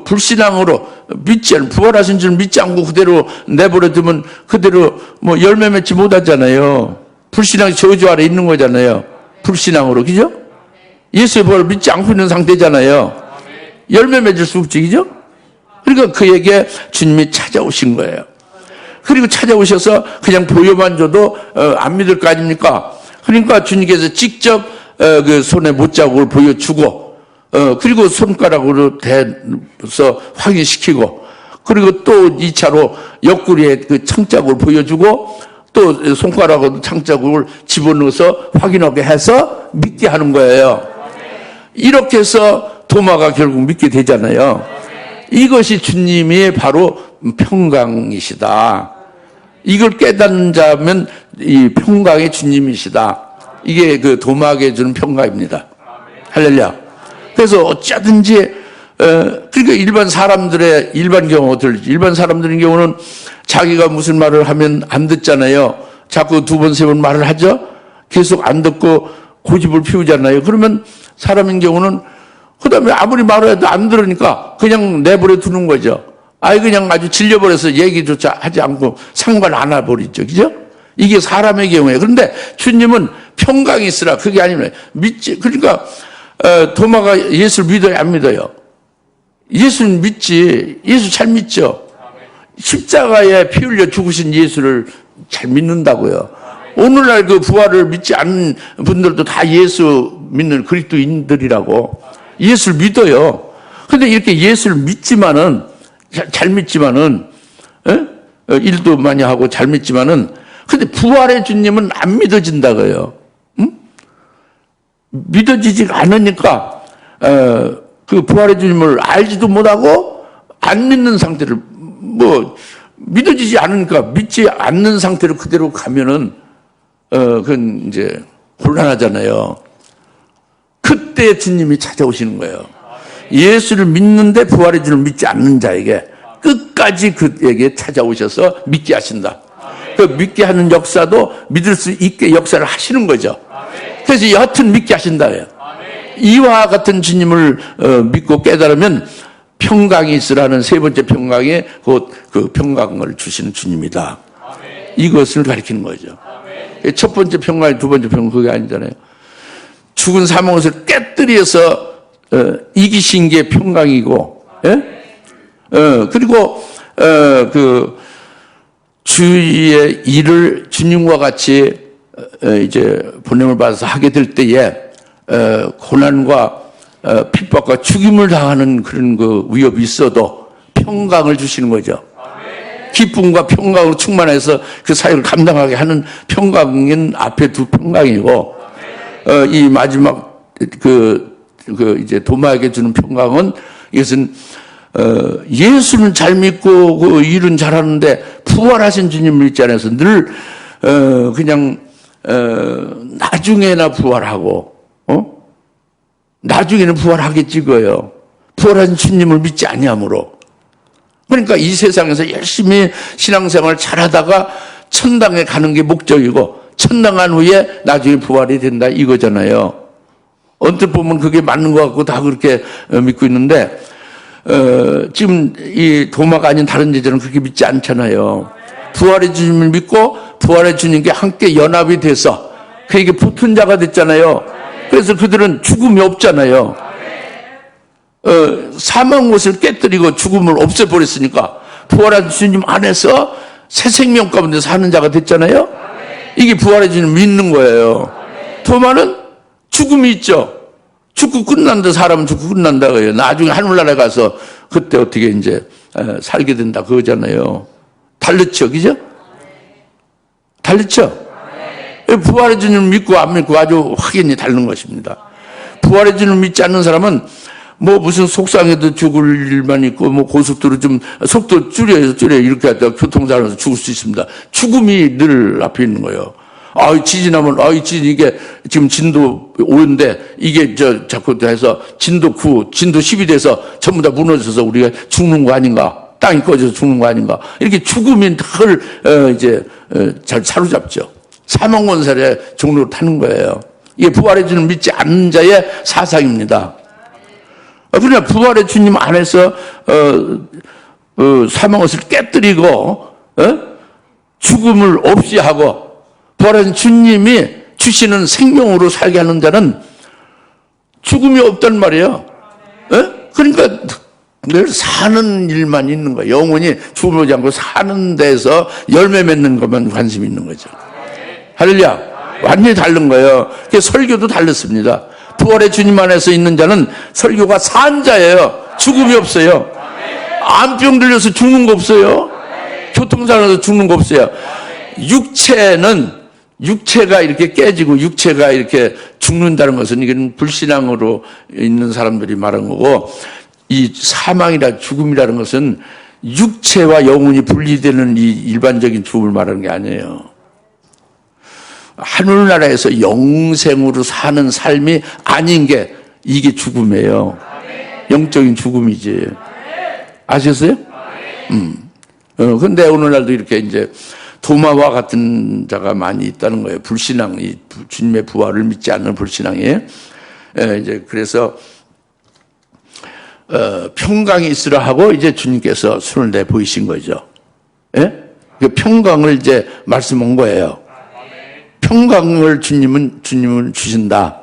Speaker 1: 불신앙으로 믿지 않는 부활하신 줄 믿지 않고 그대로 내버려 두면 그대로 뭐 열매 맺지 못하잖아요. 불신앙의 저주 아래 있는 거잖아요. 불신앙으로 그죠? 예수의 부활을 믿지 않고 있는 상태잖아요. 열매 맺을 수 없지 그죠? 그러니까 그에게 주님이 찾아오신 거예요. 그리고 찾아오셔서 그냥 보여만 줘도 안 믿을 거 아닙니까? 그러니까 주님께서 직접 그 손에 못자국을 보여주고 그리고 손가락으로 대서 확인시키고 그리고 또 2차로 옆구리에 그 창자국을 보여주고 또 손가락으로 창자국을 집어넣어서 확인하게 해서 믿게 하는 거예요. 이렇게 해서 도마가 결국 믿게 되잖아요. 이것이 주님이 바로 평강이시다. 이걸 깨닫는 자면 이 평강의 주님이시다. 이게 그 도마에게 주는 평강입니다. 할렐루야. 그래서 어쩌든지 그러니까 일반 사람들의 일반 경우들, 일반 사람들의 경우는 자기가 무슨 말을 하면 안 듣잖아요. 자꾸 두 번, 세 번 말을 하죠. 계속 안 듣고 고집을 피우잖아요. 그러면 사람인 경우는 그다음에 아무리 말을 해도 안 들으니까 그냥 내버려 두는 거죠. 그냥 아주 질려버려서 얘기조차 하지 않고 상관 안 해버리죠. 그죠? 이게 사람의 경우에. 그런데 주님은 평강이 있으라. 그게 아니면 믿지. 그러니까 도마가 예수를 믿어요, 안 믿어요? 예수는 믿지. 예수 잘 믿죠. 십자가에 피 흘려 죽으신 예수를 잘 믿는다고요. 오늘날 그 부활을 믿지 않는 분들도 다 예수 믿는 그리스도인들이라고. 예수를 믿어요. 근데 이렇게 예수를 믿지만은, 잘 믿지만은, 일도 많이 하고 잘 믿지만은, 근데 부활의 주님은 안 믿어진다고요. 응? 믿어지지가 않으니까, 그 부활의 주님을 알지도 못하고, 안 믿는 상태를, 믿어지지 않으니까 믿지 않는 상태로 그대로 가면은, 그건 이제 곤란하잖아요. 그때 주님이 찾아오시는 거예요. 예수를 믿는데 부활의 주를 믿지 않는 자에게 끝까지 그에게 찾아오셔서 믿게 하신다. 그 믿게 하는 역사도 믿을 수 있게 역사를 하시는 거죠. 그래서 여하튼 믿게 하신다예요. 이와 같은 주님을 믿고 깨달으면 평강이 있으라는 세 번째 평강에 곧 그 평강을 주시는 주님이다. 이것을 가리키는 거죠. 첫 번째 평강이 두 번째 평강 그게 아니잖아요. 죽은 사망을 깨뜨려서 이기신 게 평강이고, 그리고 그 주의 일을 주님과 같이 이제 보냄을 받아서 하게 될 때에 고난과 핍박과 죽임을 당하는 그런 그 위협이 있어도 평강을 주시는 거죠. 기쁨과 평강으로 충만해서 그 사역을 감당하게 하는 평강은 앞에 두 평강이고, 이 마지막 이제 도마에게 주는 평강은 이것은 예수는 잘 믿고 그 일은 잘하는데 부활하신 주님을 믿지 않아서 늘 그냥 나중에나 부활하고 나중에는 부활하겠지 그거예요. 부활하신 주님을 믿지 아니하므로. 그러니까 이 세상에서 열심히 신앙생활을 잘하다가 천당에 가는 게 목적이고 천당 간 후에 나중에 부활이 된다 이거잖아요. 언뜻 보면 그게 맞는 것 같고 다 그렇게 믿고 있는데 지금 이 도마가 아닌 다른 제자는 그렇게 믿지 않잖아요. 부활의 주님을 믿고 부활의 주님께 함께 연합이 돼서 그에게 붙은 자가 됐잖아요. 그래서 그들은 죽음이 없잖아요. 사망 못을 깨뜨리고 죽음을 없애버렸으니까 부활한 주님 안에서 새 생명 가운데 사는 자가 됐잖아요. 이게 부활의 주님 믿는 거예요. 도마는 죽음이 있죠. 죽고 끝난다. 사람은 죽고 끝난다 그래요. 나중에 하늘나라에 가서 그때 어떻게 이제 살게 된다 그거잖아요. 달르죠, 그죠? 달르죠. 부활의 주님 믿고 안 믿고 아주 확연히 다른 것입니다. 부활의 주님 믿지 않는 사람은 무슨 속상해도 죽을 일만 있고 고속도로 좀 속도 줄여 이렇게 하다가 교통사고에서 죽을 수 있습니다. 죽음이 늘 앞에 있는 거예요. 지진하면 지진 이게 지금 진도 5인데 이게 자꾸 해서 진도 9, 진도 10이 돼서 전부 다 무너져서 우리가 죽는 거 아닌가? 땅이 꺼져서 죽는 거 아닌가? 이렇게 죽음이 늘 이제 잘 사로잡죠. 사망 원살의 종로로 타는 거예요. 이게 부활의 주님 믿지 않는 자의 사상입니다. 그러나 부활의 주님 안에서 사망을 깨뜨리고 죽음을 없이 하고 부활한 주님이 주시는 생명으로 살게 하는 자는 죽음이 없단 말이에요. 그러니까 늘 사는 일만 있는 거예요. 영원히 죽음을 오지 않고 사는 데서 열매 맺는 것만 관심이 있는 거죠. 할렐루야. 완전히 다른 거예요. 설교도 달랐습니다. 부활의 주님 안에서 있는 자는 설교가 산 자예요. 죽음이 없어요. 암병 들려서 죽는 거 없어요. 교통사고에서 죽는 거 없어요. 육체가 이렇게 깨지고 육체가 이렇게 죽는다는 것은 이건 불신앙으로 있는 사람들이 말한 거고, 이 사망이라 죽음이라는 것은 육체와 영혼이 분리되는 이 일반적인 죽음을 말하는 게 아니에요. 하늘나라에서 영생으로 사는 삶이 아닌 게 이게 죽음이에요. 영적인 죽음이지. 아셨어요? 근데 오늘날도 이렇게 이제 도마와 같은 자가 많이 있다는 거예요. 불신앙이, 주님의 부활을 믿지 않는 불신앙이. 이제 그래서, 평강이 있으라 하고 이제 주님께서 손을 내 보이신 거죠. 예? 그 평강을 이제 말씀한 거예요. 평강을 주님은 주신다.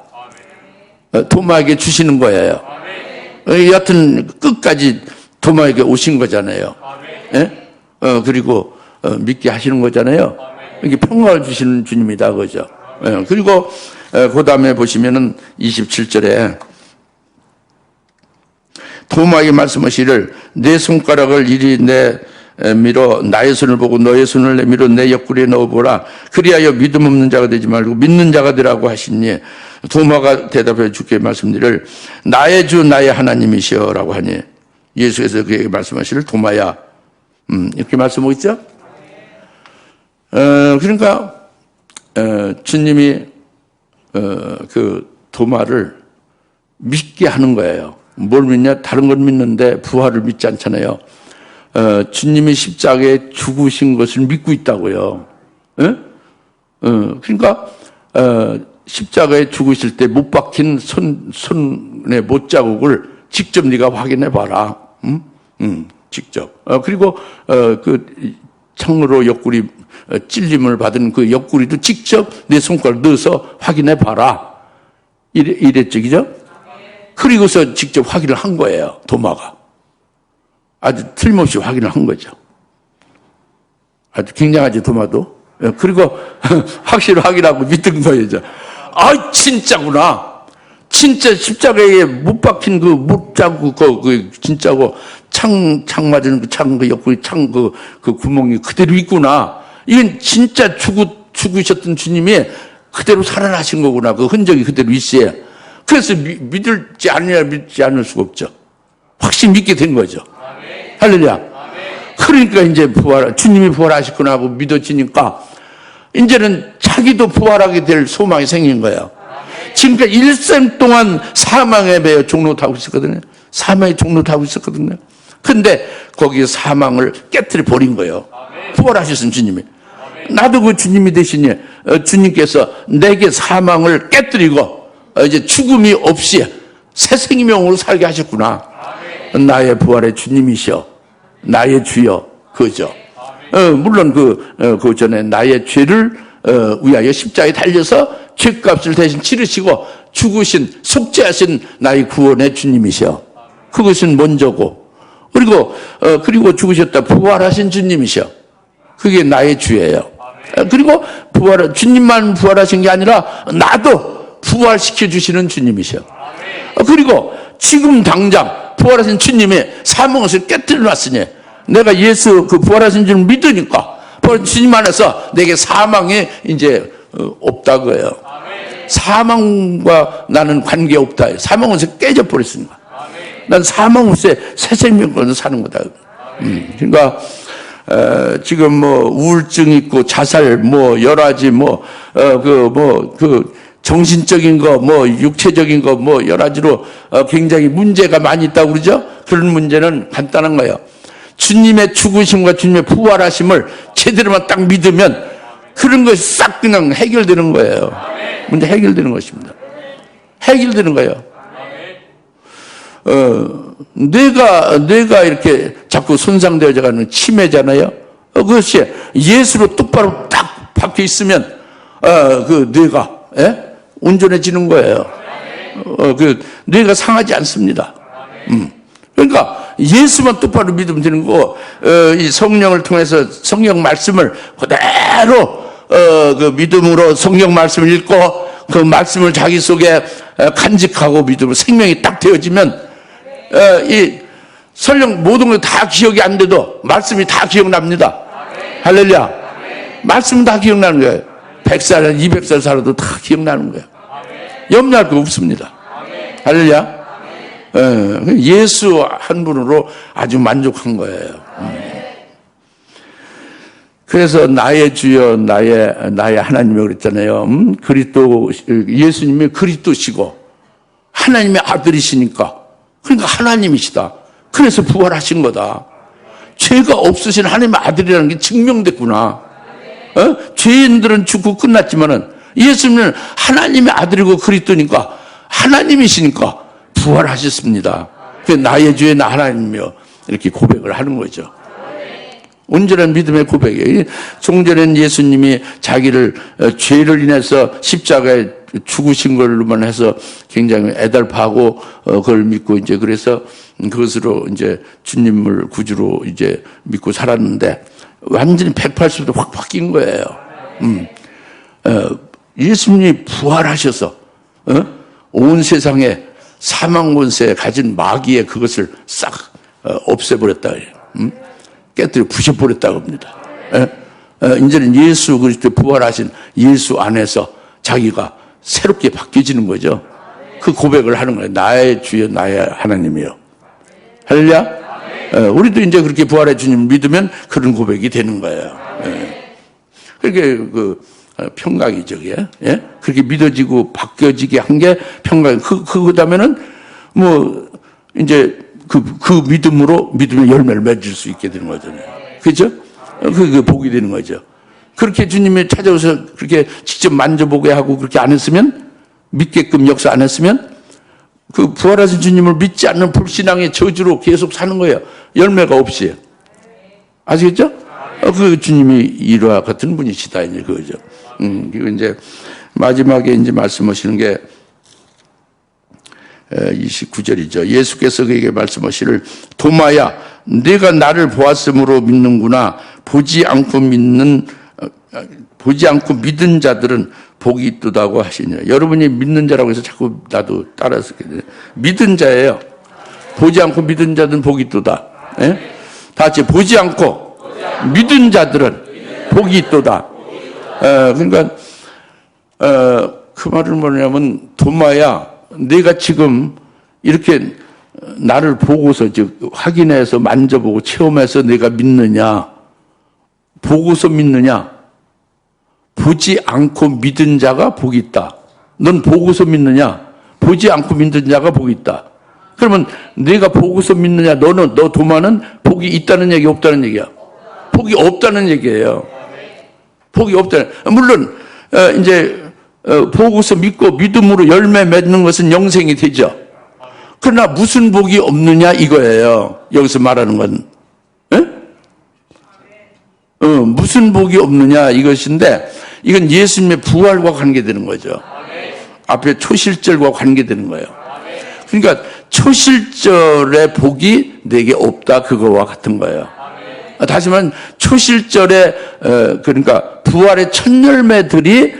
Speaker 1: 도마에게 주시는 거예요. 여하튼 끝까지 도마에게 오신 거잖아요. 예? 그리고 믿게 하시는 거잖아요. 이게 평강을 주시는 주님이다 그죠. 예. 그리고 그 다음에 보시면은 27절에 도마에게 말씀하시기를 내 손가락을 이리 내밀어 나의 손을 보고 너의 손을 내밀어 내 옆구리에 넣어보라. 그리하여 믿음 없는 자가 되지 말고 믿는 자가 되라고 하시니 도마가 대답해 주께 말씀드리를 나의 주 나의 하나님이시여라고 하니 예수께서 그에게 말씀하시기를 도마야 이렇게 말씀하고 있죠. 그러니까 주님이 그 도마를 믿게 하는 거예요. 뭘 믿냐? 다른 걸 믿는데 부활을 믿지 않잖아요. 주님이 십자가에 죽으신 것을 믿고 있다고요. 그러니까 십자가에 죽으실 때 못 박힌 손의 못자국을 직접 네가 확인해 봐라. 직접. 그리고 그 창으로 옆구리 찔림을 받은 그 옆구리도 직접 내 손가락 넣어서 확인해 봐라. 이랬죠, 그죠? 그리고서 직접 확인을 한 거예요, 도마가. 아주 틀림없이 확인을 한 거죠. 아주 굉장하지, 도마도. 그리고 확실히 확인하고 믿은 거예요. 아, 진짜구나. 진짜 십자가에 못 박힌 그 못자국, 그 진짜고 창 맞은 그 창, 그 옆구리 창, 그 구멍이 그대로 있구나. 이건 진짜 죽으셨던 주님이 그대로 살아나신 거구나. 그 흔적이 그대로 있어야. 그래서 믿을지 아니냐 믿지 않을 수가 없죠. 확실히 믿게 된 거죠. 아멘. 할렐루야. 아멘. 그러니까 이제 주님이 부활하셨구나 하고 믿어지니까 이제는 자기도 부활하게 될 소망이 생긴 거예요. 아멘. 지금까지 일생 동안 사망에 매여 종로 타고 있었거든요. 사망의 종로 타고 있었거든요. 근데 거기에 사망을 깨뜨려 버린 거예요. 아멘. 부활하셨은 주님이. 아멘. 나도 그 주님이 되시니 주님께서 내게 사망을 깨뜨리고 이제 죽음이 없이 새 생명으로 살게 하셨구나. 아멘. 나의 부활의 주님이시여, 나의 주여, 그죠. 물론 그 전에 나의 죄를 위하여 십자가에 달려서 죄값을 대신 치르시고 죽으신 속죄하신 나의 구원의 주님이시여. 그것은 먼저고, 그리고 죽으셨다 부활하신 주님이시여. 그게 나의 주예요. 그리고 주님만 부활하신 게 아니라 나도 부활시켜 주시는 주님이셔. 그리고 지금 당장 부활하신 주님이 사망을 깨뜨려 놨으니 내가 예수 그 부활하신 줄 믿으니까 주님 안에서 내게 사망이 이제 없다고요. 사망과 나는 관계 없다. 사망은 깨져버렸습니다. 난 사망 없이 새 생명으로 사는 거다. 그러니까 지금 뭐 우울증 있고 자살 뭐 여러 가지 정신적인 거, 육체적인 거, 여러 가지로 굉장히 문제가 많이 있다고 그러죠? 그런 문제는 간단한 거예요. 주님의 죽으심과 주님의 부활하심을 제대로만 딱 믿으면 그런 것이 싹 그냥 해결되는 거예요. 문제 해결되는 것입니다. 해결되는 거예요. 뇌가 이렇게 자꾸 손상되어져 가는 치매잖아요. 그것이 예수로 똑바로 딱 박혀 있으면, 그 뇌가, 온전해지는 거예요. 그 뇌가 상하지 않습니다. 그러니까 예수만 똑바로 믿으면 되는 거고, 이 성령을 통해서 성령 말씀을 그대로 그 믿음으로 성령 말씀을 읽고 그 말씀을 자기 속에 간직하고 믿음으로 생명이 딱 되어지면 이 설령 모든 것 다 기억이 안 돼도 말씀이 다 기억납니다. 할렐루야. 말씀은 다 기억나는 거예요. 100살, 200살 살아도 다 기억나는 거예요. 염려할 거 없습니다. 할렐루야. 예수 한 분으로 아주 만족한 거예요. 그래서 나의 주여 나의 하나님이 그랬잖아요. 그리스도 예수님이 그리스도시고 하나님의 아들이시니까 그러니까 하나님이시다. 그래서 부활하신 거다. 죄가 없으신 하나님의 아들이라는 게 증명됐구나. 죄인들은 죽고 끝났지만은 예수님은 하나님의 아들이고 그리스도니까 하나님이시니까 부활하셨습니다. 그래서 나의 주의 나 하나님이며 이렇게 고백을 하는 거죠. 온전한 믿음의 고백이에요. 종전엔 예수님이 자기를 죄를 인해서 십자가에 죽으신 걸로만 해서 굉장히 애달파하고 그걸 믿고 이제 그래서 그것으로 이제 주님을 구주로 이제 믿고 살았는데 완전히 180도 확 바뀐 거예요. 예수님이 부활하셔서 온 세상에 사망 권세에 가진 마귀의 그것을 싹 없애버렸다. 깨뜨려 부셔버렸다고 합니다. 이제는 예수 그리스도 부활하신 예수 안에서 자기가 새롭게 바뀌어지는 거죠. 그 고백을 하는 거예요. 나의 주여 나의 하나님이요. 할렐루야. 우리도 이제 그렇게 부활의 주님 믿으면 그런 고백이 되는 거예요. 그게 그 평강이죠. 그게. 그렇게 믿어지고 바뀌어지게 한 게 평강. 그 다음에는 뭐 이제 그 믿음으로 믿음의 열매를 맺을 수 있게 되는 거잖아요. 그죠? 그게 복이 되는 거죠. 그렇게 주님이 찾아오셔서 그렇게 직접 만져보게 하고 그렇게 안 했으면, 믿게끔 역사 안 했으면, 그 부활하신 주님을 믿지 않는 불신앙의 저주로 계속 사는 거예요. 열매가 없이. 아시겠죠? 그 주님이 이와 같은 분이시다, 이제 그거죠. 그리고 이제 마지막에 이제 말씀하시는 게 29절이죠. 예수께서 그에게 말씀하시를 도마야, 네가 나를 보았으므로 믿는구나. 보지 않고 믿은 자들은 복이 있도다고 하시니라. 여러분이 믿는 자라고 해서 자꾸 나도 따라서 믿은 자예요. 보지 않고 믿은 자들은 복이 있도다. 예? 다 같이 보지 않고 믿은 자들은 복이 있도다. 그러니까 그 말은 뭐냐면 도마야, 네가 지금 이렇게 나를 보고서 즉 확인해서 만져보고 체험해서 내가 믿느냐? 보고서 믿느냐? 보지 않고 믿은 자가 복이 있다. 넌 보고서 믿느냐? 보지 않고 믿는 자가 복이 있다. 그러면 내가 보고서 믿느냐? 너 도마는 복이 있다는 얘기, 없다는 얘기야? 복이 없다는 얘기예요. 복이 없다는. 물론 이제 보고서 믿고 믿음으로 열매 맺는 것은 영생이 되죠. 그러나 무슨 복이 없느냐 이거예요. 여기서 말하는 건. 무슨 복이 없느냐 이것인데 이건 예수님의 부활과 관계되는 거죠. 앞에 초실절과 관계되는 거예요. 그러니까 초실절의 복이 내게 없다 그거와 같은 거예요. 다시 말하면 초실절의 그러니까 부활의 첫 열매들의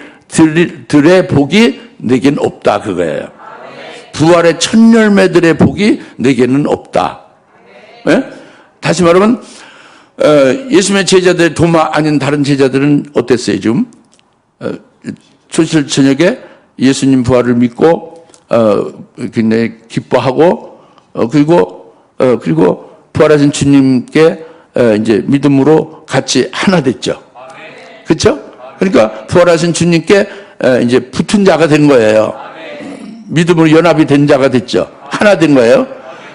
Speaker 1: 복이 내게는 없다 그거예요. 부활의 첫 열매들의 복이 내게는 없다. 다시 말하면 예수님의 제자들 도마 아닌 다른 제자들은 어땠어요 지금? 초실 저녁에 예수님 부활을 믿고 굉장히 기뻐하고 그리고 부활하신 주님께 이제 믿음으로 같이 하나 됐죠. 그렇죠? 그러니까 부활하신 주님께 이제 붙은 자가 된 거예요. 믿음으로 연합이 된 자가 됐죠. 하나 된 거예요.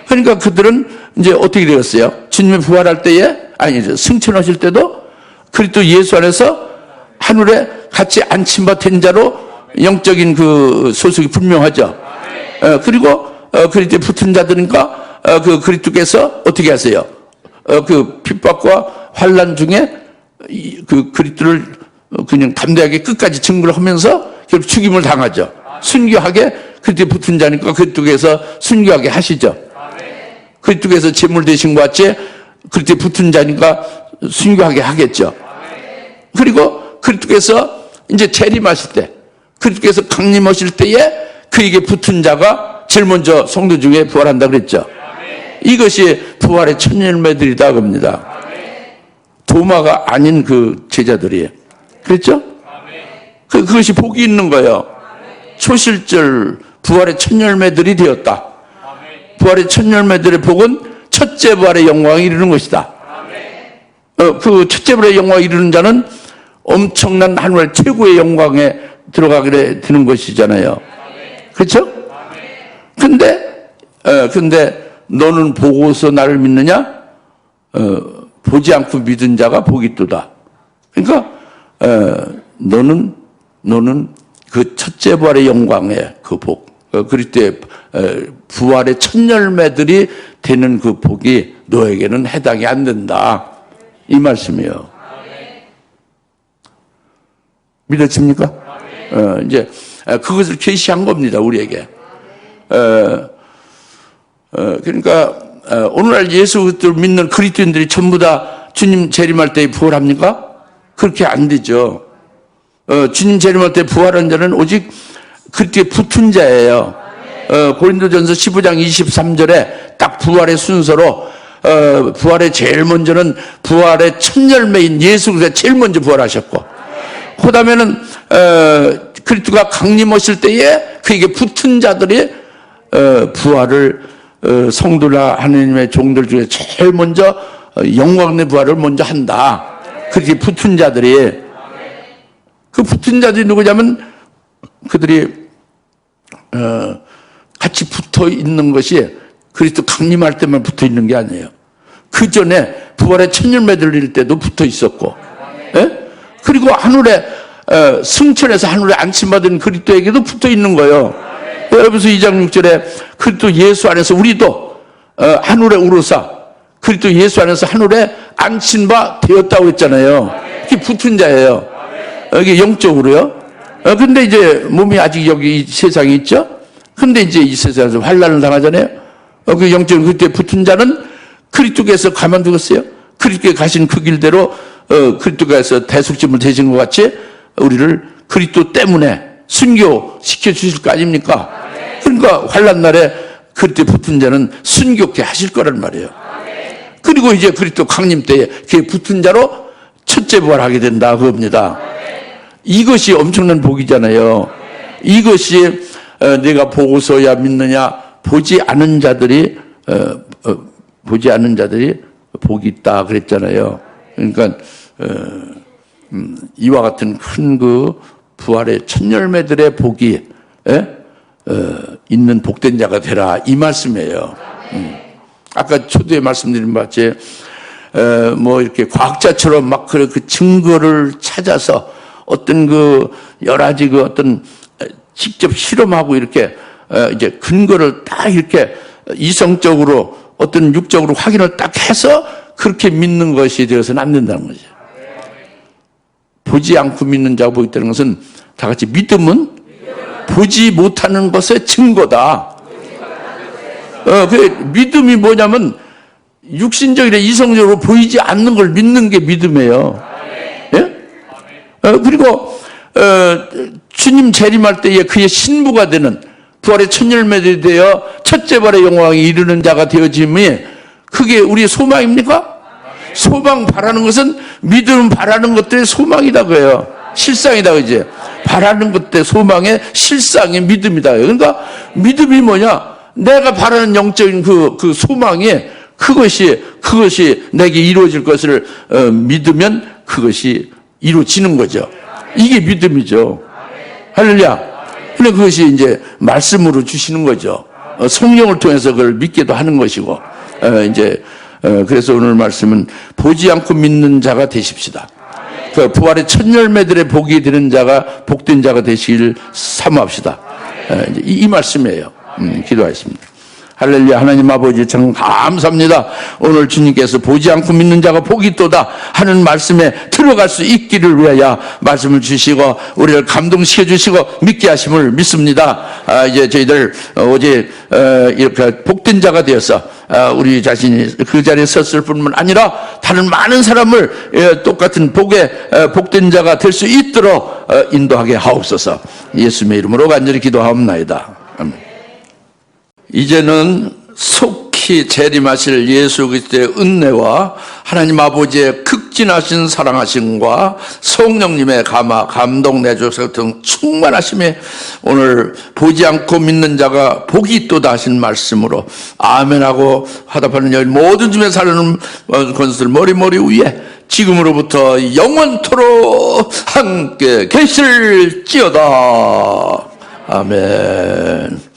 Speaker 1: 그러니까 그들은 이제 어떻게 되었어요? 주님이 부활할 때에 승천하실 때도 그리스도 예수 안에서 하늘에 같이 안침바 된 자로 영적인 그 소속이 분명하죠. 그리고 그리스도에 붙은 자들이니까 그 그리스도께서 어떻게 하세요? 그 핍박과 환난 중에 그 그리스도를 그냥 담대하게 끝까지 증거를 하면서 결국 죽임을 당하죠. 순교하게 그리스도에 붙은 자니까 그리스도께서 순교하게 하시죠. 그리스도께서 제물 되신 것 같이 그리스도에 붙은 자니까 순교하게 하겠죠. 그리고 그리스도께서 이제 재림하실 때, 그리스도께서 강림하실 때에 그에게 붙은 자가 제일 먼저 성도 중에 부활한다 그랬죠. 이것이 부활의 첫 열매들이다 겁니다. 도마가 아닌 그 제자들이에요. 그랬죠? 그것이 복이 있는 거예요. 초실절 부활의 첫 열매들이 되었다. 부활의 첫 열매들의 복은 첫째 부활의 영광에 이르는 것이다. 그 첫째 부활의 영광에 이르는 자는 엄청난 하늘의 최고의 영광에 들어가게 되는 것이잖아요. 그렇죠? 근데 근데 너는 보고서 나를 믿느냐? 보지 않고 믿은 자가 복이 있도다. 그러니까 너는 그 첫째 부활의 영광의 그 복, 그리스도의 부활의 첫 열매들이 되는 그 복이 너에게는 해당이 안 된다. 이 말씀이에요. 믿어집니까? 이제 그것을 계시한 겁니다, 우리에게. 그러니까 오늘날 예수 그리스도를 믿는 그리스도인들이 전부 다 주님 재림할 때 부활합니까? 그렇게 안 되죠. 주님 재림할 때 부활한 자는 오직 그리스도에 붙은 자예요. 고린도전서 15장 23절에 딱 부활의 순서로 부활의 제일 먼저는 부활의 첫 열매인 예수 그리스도가 제일 먼저 부활하셨고, 그 다음에는 그리스도가 강림하실 때에 그에게 붙은 자들이 부활을 성도나 하나님의 종들 중에 제일 먼저 영광의 부활을 먼저 한다. 그렇게 붙은 자들이, 그 붙은 자들이 누구냐면 그들이 같이 붙어 있는 것이 그리스도 강림할 때만 붙어 있는 게 아니에요. 그 전에 부활의 첫 열매 들릴 때도 붙어 있었고, 그리고 하늘에 승천해서 하늘에 안침받은 그리스도에게도 붙어 있는 거예요. 에베소 2장 6절에 그리스도 예수 안에서 우리도 하늘에 오르사 그리스도 예수 안에서 하늘에 안친 바 되었다고 했잖아요. 그게 붙은 자예요. 이게 영적으로요. 근데 이제 몸이 아직 여기 이 세상에 있죠. 근데 이제 이 세상에서 환난을 당하잖아요. 그 영적으로 그리스도에 붙은 자는 그리스도께서 가만두겠어요. 그리스도에 가신 그 길대로 그리스도께서 대속짐을 대신 것 같이 우리를 그리스도 때문에 순교시켜 주실 거 아닙니까? 그러니까 환난 날에 그리스도에 붙은 자는 순교케 하실 거란 말이에요. 그리고 이제 그리스도 강림 때에 그에 붙은 자로 첫째 부활하게 된다 그겁니다. 이것이 엄청난 복이잖아요. 이것이 내가 보고서야 믿느냐, 보지 않은 자들이 복이 있다 그랬잖아요. 그러니까 이와 같은 큰 그 부활의 첫 열매들의 복이 있는 복된 자가 되라 이 말씀이에요. 아까 초두에 말씀드린 바 같이 뭐 이렇게 과학자처럼 막 그 증거를 찾아서 어떤 그 여러 가지 그 어떤 직접 실험하고 이렇게 이제 근거를 딱 이렇게 이성적으로 어떤 육적으로 확인을 딱 해서 그렇게 믿는 것이 되어서는 안 된다는 거죠. 보지 않고 믿는 자가 복이 있다는 것은 다 같이 믿음은 보지 못하는 것의 증거다. 그 믿음이 뭐냐면 육신적이라 이성적으로 보이지 않는 걸 믿는 게 믿음이에요. 예? 그리고 주님 재림할 때에 그의 신부가 되는 부활의 첫 열매들이 되어 첫째 부활의 영광에 이르는 자가 되어짐이 그게 우리의 소망입니까? 소망 바라는 것은 믿음 바라는 것들의 소망이다 그래요. 실상이다 그지? 바라는 것들 소망의 실상이 믿음이다. 그러니까 믿음이 뭐냐? 내가 바라는 영적인 그 소망이 그것이 내게 이루어질 것을 믿으면 그것이 이루어지는 거죠. 이게 믿음이죠. 할렐루야. 근데 그것이 이제 말씀으로 주시는 거죠. 성령을 통해서 그걸 믿기도 하는 것이고, 그래서 오늘 말씀은 보지 않고 믿는 자가 되십시다. 그 부활의 첫 열매들의 복이 되는 자가 복된 자가 되시길 사모합시다. 이 말씀이에요. 기도하겠습니다. 할렐루야. 하나님 아버지 참 감사합니다. 오늘 주님께서 보지 않고 믿는 자가 복이 있도다 하는 말씀에 들어갈 수 있기를 위하여 말씀을 주시고 우리를 감동시켜 주시고 믿게 하심을 믿습니다. 이제 저희들 어제 이렇게 복된 자가 되어서 우리 자신이 그 자리에 섰을 뿐만 아니라 다른 많은 사람을 똑같은 복된 자가 될 수 있도록 인도하게 하옵소서. 예수님의 이름으로 간절히 기도하옵나이다. 아멘. 이제는 속히 재림하실 예수 그리스도의 은혜와 하나님 아버지의 극진하신 사랑하심과 성령님의 감동 내주셔서 등 충만하심에 오늘 보지 않고 믿는 자가 복이 있도다 하신 말씀으로 아멘하고 화답하는 여인 모든 중에 사는 권수들 머리 위에 지금으로부터 영원토록 함께 계실지어다. 아멘.